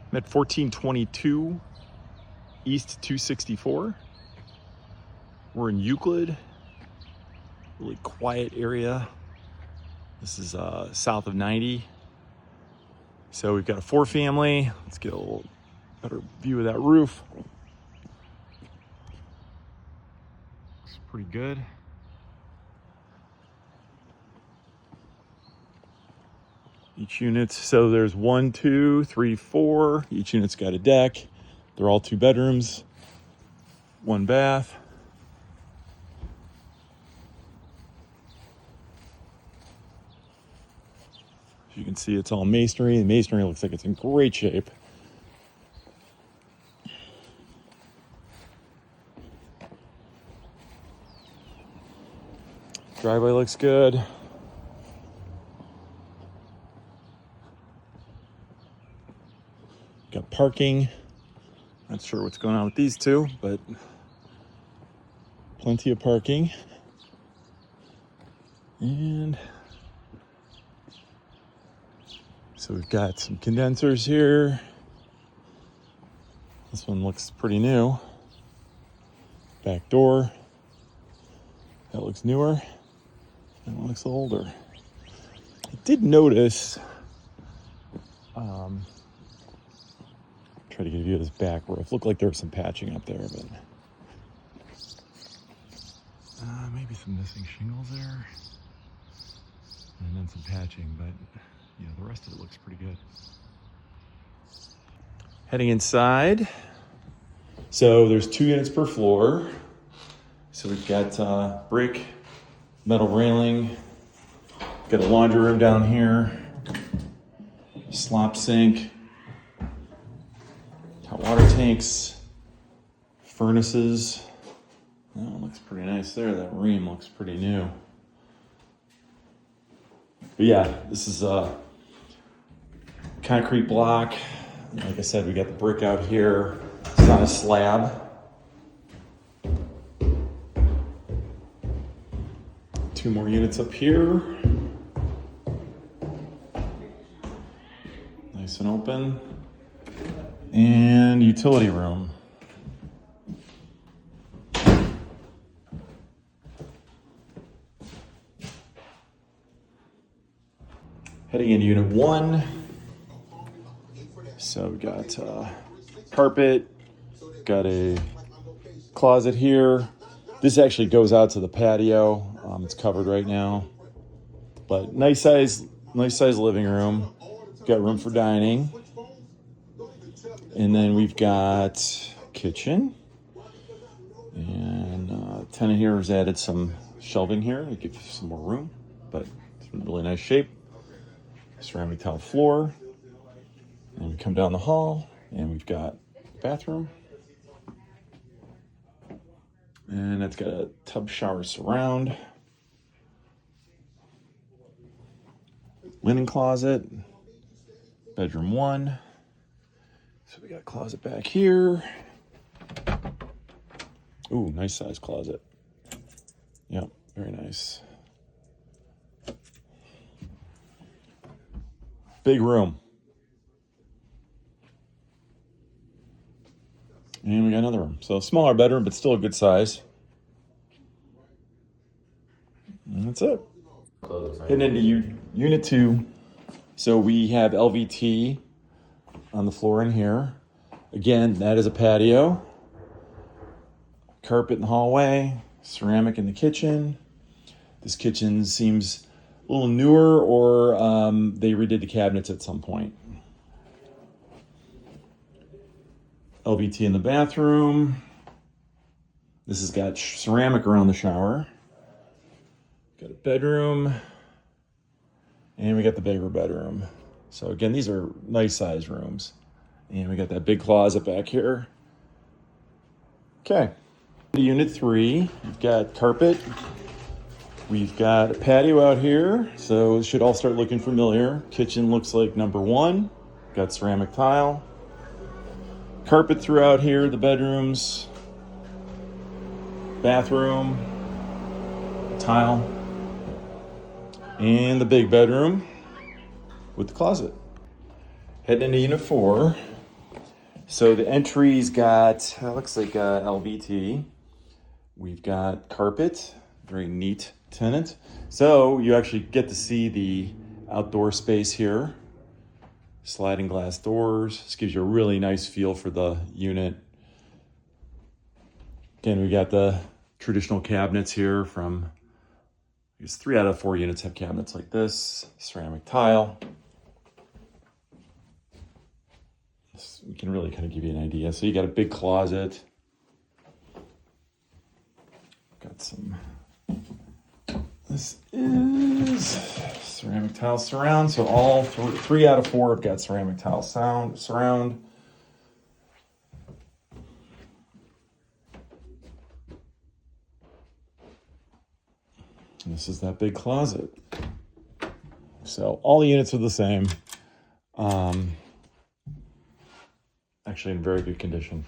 I'm at 1422 East 264. We're in Euclid, really quiet area. This is south of 90. So we've got a 4-family. Let's get a little better view of that roof. Looks pretty good. Each unit, so there's 1, 2, 3, 4. Each unit's got a deck. They're all 2 bedrooms, 1 bath. As you can see, it's all masonry. The masonry looks like it's in great shape. Driveway looks good. Got parking. Not sure what's going on with these two, but plenty of parking. And so we've got some condensers here. This one looks pretty new. Back door. That looks newer. That one looks older. I did notice, try to give you this back roof. Looked like there was some patching up there, but maybe some missing shingles there. And then some patching, but you know, the rest of it looks pretty good. Heading inside. So there's 2 units per floor. So we've got brick, metal railing, got a laundry room down here, slop sink, hot water tanks, furnaces. That one looks pretty nice there. That ream looks pretty new. But yeah, this is a concrete block. Like I said, we got the brick out here. It's on a slab. 2 more units up here. Nice and open. And utility room. Heading into unit 1. So we got carpet, got a closet here. This actually goes out to the patio. It's covered right now, but nice size living room. Got room for dining, and then we've got kitchen. And tenant here has added some shelving here to give some more room, but it's in really nice shape. Ceramic tile floor, and we come down the hall, and we've got bathroom. And it's got a tub shower surround. Linen closet. Bedroom 1. So we got a closet back here. Ooh, nice size closet. Yep, very nice. Big room. And we got another room. So smaller bedroom, but still a good size. And that's it. Heading into unit 2. So we have LVT on the floor in here. Again, that is a patio. Carpet in the hallway. Ceramic in the kitchen. This kitchen seems a little newer, or they redid the cabinets at some point. LVT in the bathroom. This has got ceramic around the shower. Got a bedroom. And we got the bigger bedroom. So again, these are nice size rooms. And we got that big closet back here. Okay. Unit 3, we've got carpet. We've got a patio out here. So it should all start looking familiar. Kitchen looks like number 1. Got ceramic tile. Carpet throughout here, the bedrooms, bathroom, tile, and the big bedroom with the closet. Heading into unit 4. So the entry's got, looks like LVT. We've got carpet, very neat tenant. So you actually get to see the outdoor space here. Sliding glass doors. This gives you a really nice feel for the unit. Again, we got the traditional cabinets here from, I guess 3 out of 4 units have cabinets like this. Ceramic tile. We can really kind of give you an idea. So you got a big closet. Got some, this is ceramic tile surround. So all 3 out of 4 have got ceramic tile surround. And this is that big closet. So all the units are the same. Actually in very good condition.